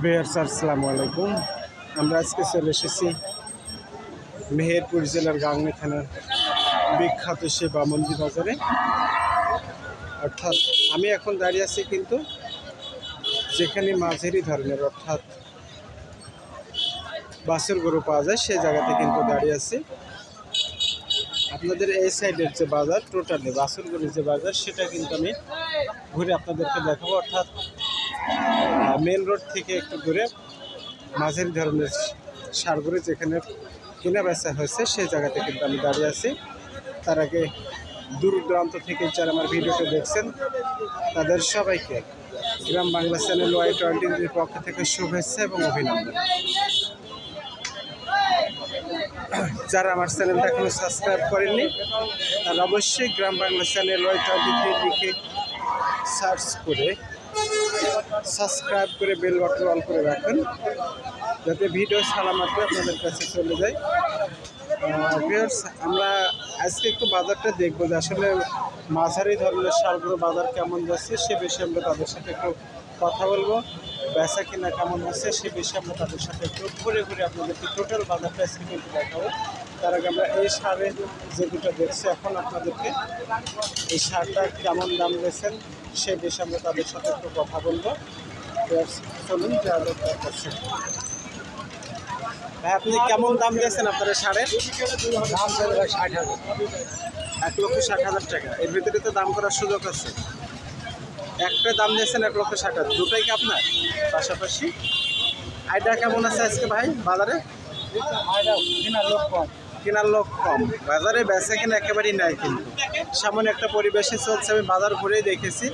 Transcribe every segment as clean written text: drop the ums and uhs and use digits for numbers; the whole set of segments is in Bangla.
আসসালামু আলাইকুম। আমরা আজকে চলে এসেছি মেহেরপুর জেলার গাংনী থানার বিখ্যাত সে বামন্দি বাজারে। অর্থাৎ আমি এখন দাঁড়িয়ে আছি কিন্তু যেখানে মাঝারি ধরনের অর্থাৎ বাছুর গরু পাওয়া যায় সেই জায়গাতে কিন্তু দাঁড়িয়ে আছি। আপনাদের এই সাইডের যে বাজার টোটালি বাছুর গরুর যে বাজার সেটা কিন্তু আমি ঘুরে আপনাদেরকে দেখাবো। অর্থাৎ মেন রোড থেকে একটু ঘুরে মাঝারি ধরনের সারগরু যেখানে কেনা বেচা হয়েছে সেই জায়গাতে কিন্তু আমি দাঁড়িয়ে আছি। তার আগে দূর দূরান্ত থেকে যারা আমার ভিডিওটা দেখছেন তাদের সবাইকে গ্রাম বাংলা চ্যানেল Y20 পক্ষ থেকে শুভেচ্ছা এবং অভিনন্দন। যারা আমার চ্যানেলটা এখনো সাবস্ক্রাইব করেননি তারা অবশ্যই গ্রাম বাংলা চ্যানেল Y20 লিখে সার্চ করে সাবস্ক্রাইব করে বেল বাটন অল করে রাখুন যাতে ভিডিও ছাড়া মাত্র আপনাদের কাছে চলে যায়। ভিউয়ার্স, আমরা আজকে একটু বাজারটা দেখবো যে আসলে মাঝারি ধরনের সারগুলো বাজার কেমন যাচ্ছে সে বিষয়ে আমরা তাদের সাথে একটু কথা বলবো। বেচা কিনা কেমন হচ্ছে সে বিষয়ে আমরা তাদের সাথে একটু ঘুরে ঘুরে আপনাদেরকে টোটাল বাজারটা আজকে কিন্তু দেখাবো। তার আগে আমরা এই সারে যে দুটো দেখছি এখন আপনাদেরকে এই সারটা কেমন দাম দিয়েছেন সে বিষয়ে আমরা তাদের সাথে একটু কথা বলবো। চলুন যাওয়া করছে। ভাই, আপনি কেমন দাম দিয়েছেন আপনার সারের? দাম চলে ভাই 60,000। 1,60,000 টাকা। এর ভিতরে তো দাম করার সুযোগ আছে। একটা দাম দিয়েছেন 1,60,000, দুটাই কি আপনার পাশাপাশি? আইডিয়া কেমন আছে আজকে ভাই বাজারে? কেনার লোক কম, বাজারে বেচা কিনা একেবারেই নাই। কিন্তু সামনে একটা পরিবেশে চলছে, আমি বাজার ঘুরেই দেখেছি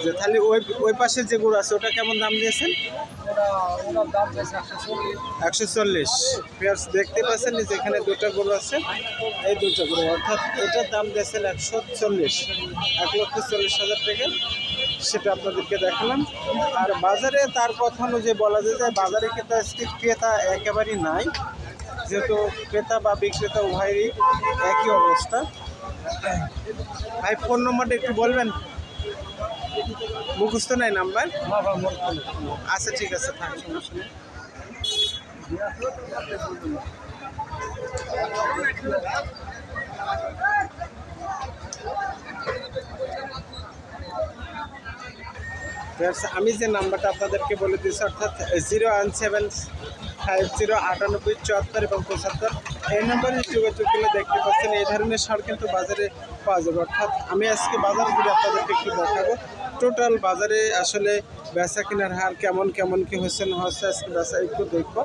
যে তাহলে ওই পাশে যে গরু আছে ওটা কেমন দাম দিয়েছেন? 140। দেখতে পাচ্ছেন যেখানে দুটো গরু আছে, এই দুটো গরু অর্থাৎ এটার দাম দিয়েছেন 140, 1,40,000 টাকা। সেটা আপনাদেরকে দেখালাম। আর বাজারে তার কথা অনুযায়ী বলা যায় যে বাজারে কিন্তু আজকে ক্রেতা একেবারেই নাই, যেহেতু ক্রেতা বা বিক্রেতা উভয়েরই একই অবস্থা। ভাই, ফোন নম্বরটা একটু বলবেন? মুখস্থ নাই নাম্বার? আচ্ছা, ঠিক আছে, থাক, সমস্যা নেই। আমি যে নাম্বারটা আপনাদেরকে বলে দিচ্ছি অর্থাৎ 017509874 এবং 75, এই নাম্বারে যোগাযোগ করলে দেখতে পাচ্ছেন এই ধরনের সার কিন্তু বাজারে পাওয়া যাবে। অর্থাৎ আমি আজকে বাজার ঘুরে আপনাদেরকে একটু দেখাবো টোটাল বাজারে আসলে বেচা কেনার হার কেমন কেমন কি হচ্ছে না হচ্ছে আজকে বেচা একটু দেখবো।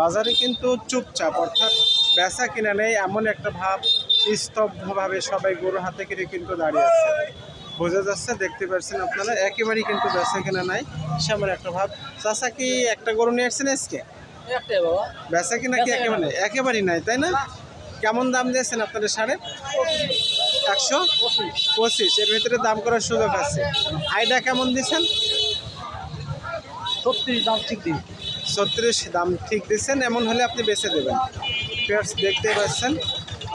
বাজারে কিন্তু চুপচাপ, অর্থাৎ বেচা কিনা নেই এমন একটা ভাব, স্তব্ধভাবে সবাই গরু হাতে করে কিন্তু দাঁড়িয়ে আছে, বোঝা যাচ্ছে। দেখতে পাচ্ছেন আপনারা একেবারেই কিন্তু বেচা কেনা নাই, সেমন একটা ভাব। চাচা কি একটা গরু নিয়ে আসছেন আজকে? বেচা কিনা কি একেবারেই নাই, তাই না? কেমন দাম দিয়েছেন আপনাদের সাড়ে? 125। এর ভিতরে দাম করার সুযোগ আছে। আইডিয়া কেমন দিচ্ছেন? 36 দাম ঠিক দিন। 36 দাম ঠিক দিচ্ছেন, এমন হলে আপনি বেচে দেবেন। দেখতে পাচ্ছেন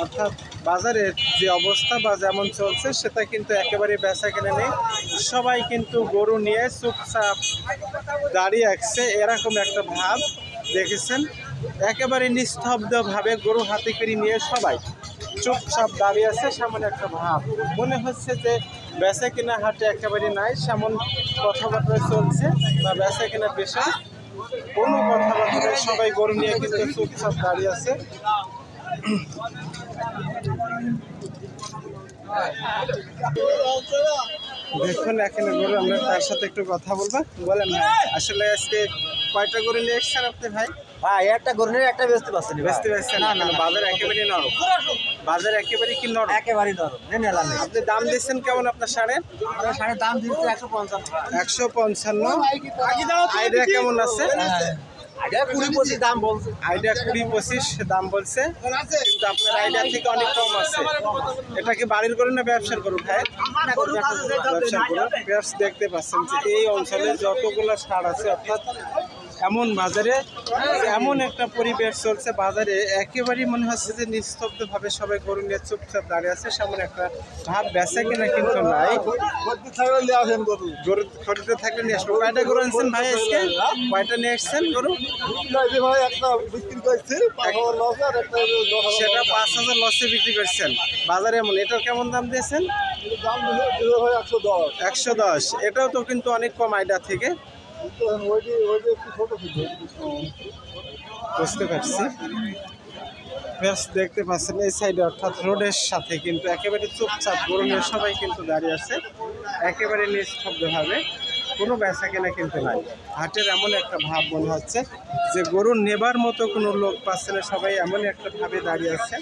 অর্থাৎ বাজারের যে অবস্থা বা যেমন চলছে সেটা কিন্তু একেবারে বেচা কেনা নেই, সবাই কিন্তু গরু নিয়ে চুপচাপ দাঁড়িয়ে আসছে, এরকম একটা ভাব দেখেছেন। একেবারে নিস্তব্ধভাবে গরু হাতে করে নিয়ে সবাই চুপচাপ দাঁড়িয়ে আছে, সেমন একটা ভাব মনে হচ্ছে যে বেচা কেনা হাটে একেবারে নাই, সেমন কথাবার্তা চলছে বা বেচা কেনা পেশা কোনো কথাবার্তা, সবাই গরু নিয়ে কিন্তু চুপচাপ দাঁড়িয়ে আছে। দেখুন এখানে গরু, আমরা তার সাথে একটু কথা বলবো। বলেন আসলে আজকে কয়টা গরু নিয়ে এসছেন আপনি ভাই? ভাই, একটা গরু নিয়ে একটা বেচতে পারছেন। বেচতে পারছেন না? বাজার একেবারেই নরম, বাজার একেবারেই কি নরম? একেবারেই নরম। আপনি দাম দিচ্ছেন কেমন আপনার সাড়ে? সাড়ে দাম দিচ্ছে 155। 155। আইডিয়া কেমন আছে? আইডিয়া 20-25 দাম বলছে। আইডিয়া 20-25 দাম বলছে, কিন্তু আপনার আইডিয়া থেকে অনেক কম আছে। এটা কি বাড়ির গরু না ব্যবসার গরু ভাই? ব্যবসার গরু। দেখতে পাচ্ছেন যে এই অঞ্চলে যতগুলো সার আছে অর্থাৎ এমন বাজারে এমন একটা পরিবেশ চলছে বাজারে, একেবারেই মনে হচ্ছে যে নিস্তব্ধভাবে সবাই গরু নিয়ে চুপচাপ দাঁড়িয়ে আছে। সেমন একটা ভাব, বেচা কিনা কিন্তু নাই। গরু খরিদে থাকলে নিয়ে আসবো। কয়টা গরু আনছেন ভাই আজকে? কয়টা নিয়ে আসছেন গরু? সেটা 5,000 লসে বিক্রি করছেন বাজারে। এমন এটার কেমন দাম দিয়েছেন? 110। এটাও তো কিন্তু অনেক কম আইডিয়া থেকে, বুঝতে পারছি। বেশ, দেখতে পাচ্ছেন এই সাইডে অর্থাৎ রোডের সাথে কিন্তু একেবারে চুপচাপ গরু নিয়ে সবাই কিন্তু দাঁড়িয়ে আছে, একেবারে নিস্তব্ধভাবে। কোনো বেচা কেনা কিন্তু নাই। হাটের এমন একটা ভাব মনে হচ্ছে যে গরু নেবার মতো কোনো লোক পাচ্ছে না, সবাই এমন একটা ভাবে দাঁড়িয়ে আছে।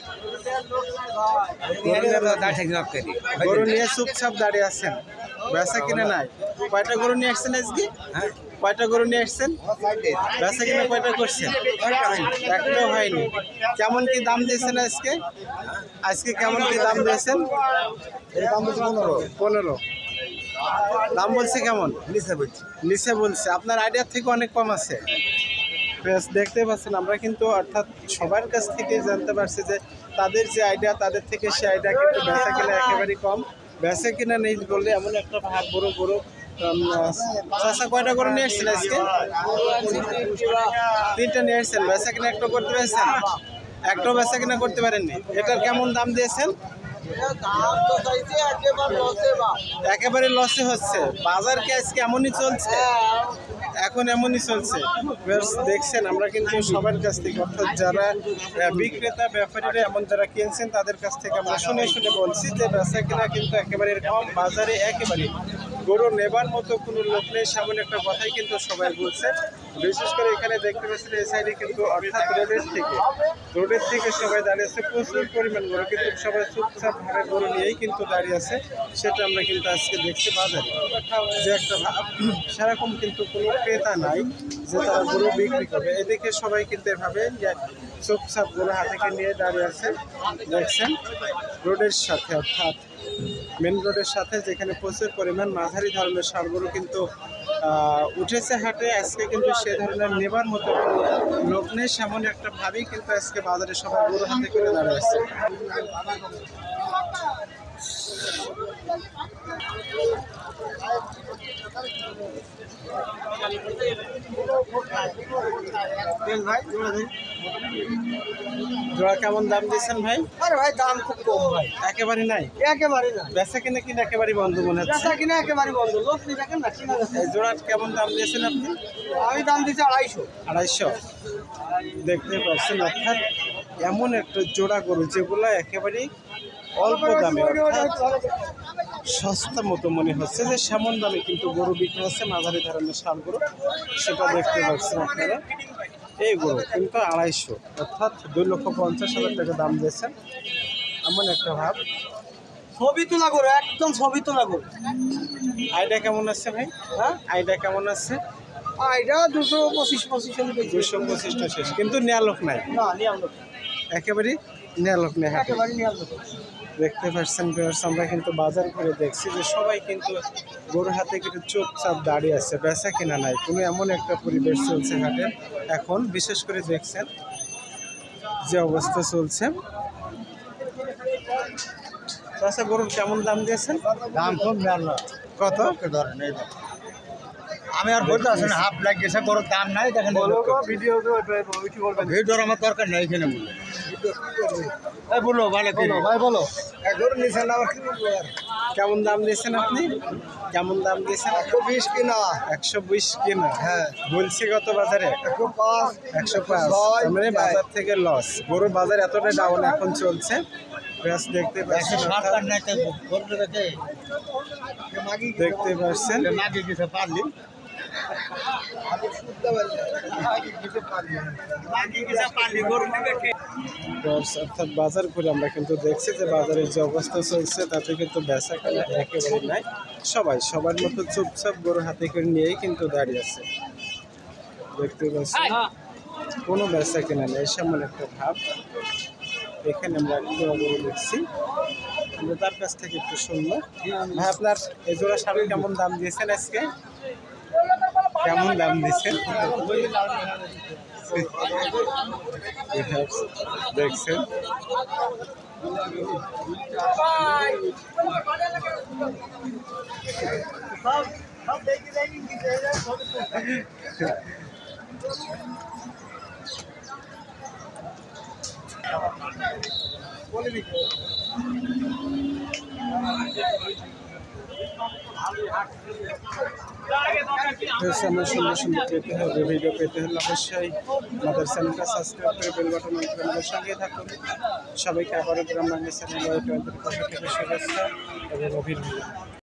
গরু নিয়ে চুপচাপ দাঁড়িয়ে আছেন, বেচা কিনা নাই। কয়টা গরু নিয়ে আসছেন আজকে? কয়টা গরু নিয়ে আসছেন? বেচা কিনা কয়টা করছেন? একটাও হয়নি। কেমন কি দাম দিয়েছেন আজকে? আজকে কেমন কি দাম দিয়েছেন? 15। দাম বলছে কেমন? নিচে বলছে। আপনার আইডিয়ার থেকে অনেক কম আছে। বেশ, দেখতে পাচ্ছেন আমরা কিন্তু অর্থাৎ সবার কাছ থেকে জানতে পারছি যে তাদের যে আইডিয়া, তাদের থেকে সে আইডিয়া কিন্তু বেচা কিনা একেবারেই কম। বেচা কিনা নেই বললে এমন একটা ভাব। বড় বড় চাষা কয়টা করে নিয়ে এসছেন আজকে? 3টা নিয়ে এসছেন। বেচা কিনা একটা করতে পেরেছেন? একটাও বেচা কিনা করতে পারেননি। এটার কেমন দাম দিয়েছেন? একেবারে লসে হচ্ছে। বাজার কি আজকে এমনই চলছে? এখন এমনই চলছে। দেখছেন আমরা কিন্তু সবার কাছ থেকে অর্থাৎ যারা বিক্রেতা ব্যাপারীরা এমন যারা কিনছেন তাদের কাছ থেকে আমরা শুনে শুনে বলছি যে বেচা কিনা কিন্তু একেবারে কম। বাজারে একেবারে গরু নেবার মতো কোনো লোক নেই, সামনে একটা কথাই কিন্তু সবাই বলছে। বিশেষ করে এখানে দেখতে পাচ্ছেন এই সাইডে কিন্তু অর্থাৎ রোডের থেকে সবাই দাঁড়িয়েছে। প্রচুর পরিমাণ গরু, কিন্তু সবাই চুপচাপ ভাবে গরু নিয়েই কিন্তু দাঁড়িয়ে আছে। সেটা আমরা কিন্তু আজকে দেখছি বাজারে যে একটা সেরকম কিন্তু কোনো ক্রেতা নাই যে তারা গরু বিক্রি করবে। এদিকে সবাই কিন্তু এভাবে চুপচাপ গরু হাতে নিয়ে দাঁড়িয়ে আছে। দেখছেন রোডের সাথে অর্থাৎ মেন রোডের সাথে, যেখানে প্রচুর পরিমাণ মাঝারি ধরনের ষাঁড় গরু কিন্তু উঠেছে হাটে। আজকে কিন্তু সে ধরনের নেবার মতো লোক নেই, সেমন একটা ভাবেই কিন্তু আজকে বাজারে সবাই গরু হাতে করে দাঁড়িয়ে আছে। জোড়া কেমন দাম দিয়েছেন ভাই? আরে ভাই দাম খুব কম ভাই, একেবারে নাই। একেবারে না। বেচা কিনা কিনা একেবারে বন্ধ মনে হচ্ছে। বেচা কিনা একেবারে বন্ধ। লোক নিয়ে দেখেন না কিনা যাচ্ছে। এই জোড়া কেমন দাম দিয়েছেন আপনি? আমি দাম দিচ্ছি 250। 250। দেখতে পাচ্ছেন অর্থাৎ এমন একটা জোড়া গরু যেগুলো একেবারেই অল্প দামে অর্থাৎ সস্তা মতো মনে হচ্ছে যে সেমন দামে কিন্তু গরু বিক্রি হচ্ছে। মাঝারি ধরনের ষাঁড় গরু, সেটা দেখতে পাচ্ছেন আপনারা। এই গরু কিন্তু 250 অর্থাৎ 2,50,000 টাকা দাম দিয়েছেন, এমন একটা ভাব। ছবি তোলা গরু, একদম ছবি তোলা গরু। আইডিয়া কেমন আছে ভাই? হ্যাঁ, আইডিয়া কেমন আছে? এটা 225 225টা শেষ, কিন্তু নেয়া লোক নাই। না, নিয়াম লোক একেবারেই নেয়া লোক নেই হাটে। একেবারে নিয়াম লোক। দেখতে পাচ্ছেন আমরা কিন্তু বাজার করে দেখছি যে সবাই কিন্তু গরু হাতে কিন্তু চুপচাপ দাঁড়িয়ে আছে, বেচা কিনা নাই। কোনো এমন একটা পরিবেশ চলছে হাটে এখন। বিশেষ করে দেখছেন যে অবস্থা চলছে। আচ্ছা, গরুর কেমন দাম দিয়েছেন? দাম কম না। কত? ধরেন এই আমি আর বলতে আসেন হাফ লাগিয়েছে, গরুর দাম নাই। দেখেন ভিডিও ভিডিওর আমার দরকার নেই এখানে। বলো ভালো ভাই, বলো গরু নিয়েছেন আবার কি বলবো। কেমন দাম দিয়েছেন আপনি? কেমন দাম দিয়েছেন? 120 কিনা। 120 কিনা? হ্যাঁ। বলছি কত বাজারে? 105। 105 মানে বাজার থেকে লস। গরুর বাজার এতটা ডাউন এখন চলছে। বেশ, দেখতে পাচ্ছেন দেখতে পাচ্ছেন অর্থাৎ বাজার করে আমরা কিন্তু দেখছি যে বাজারের যে অবস্থা চলছে তাতে কিন্তু বেচা কেনা একেবারে নাই। সবাই সবার মতো চুপচাপ গরু হাতে করে নিয়েই কিন্তু দাঁড়িয়ে আছে। দেখতে পাচ্ছি কোনো বেচা কেনা নেই, সেমন একটা ভাব। এখানে আমরা একটু গরু দেখছি, আমরা তার কাছ থেকে একটু শুনবো। ভাই, আপনার এই জোড়া ষাঁড়ের কেমন দাম দিয়েছেন আজকে? কেমন দাম দিচ্ছেন? দেখছেন সুন্দর সুন্দর পেতে হবে, ভিডিও পেতে হলে অবশ্যই আমাদের চ্যানেলটা সাবস্ক্রাইব করে বেল বাটন অন করে আমাদের সঙ্গে থাকুন। সবাইকে আবারও গ্রাম বাংলা চ্যানেল শুভেচ্ছা এবং অভিনন্দন।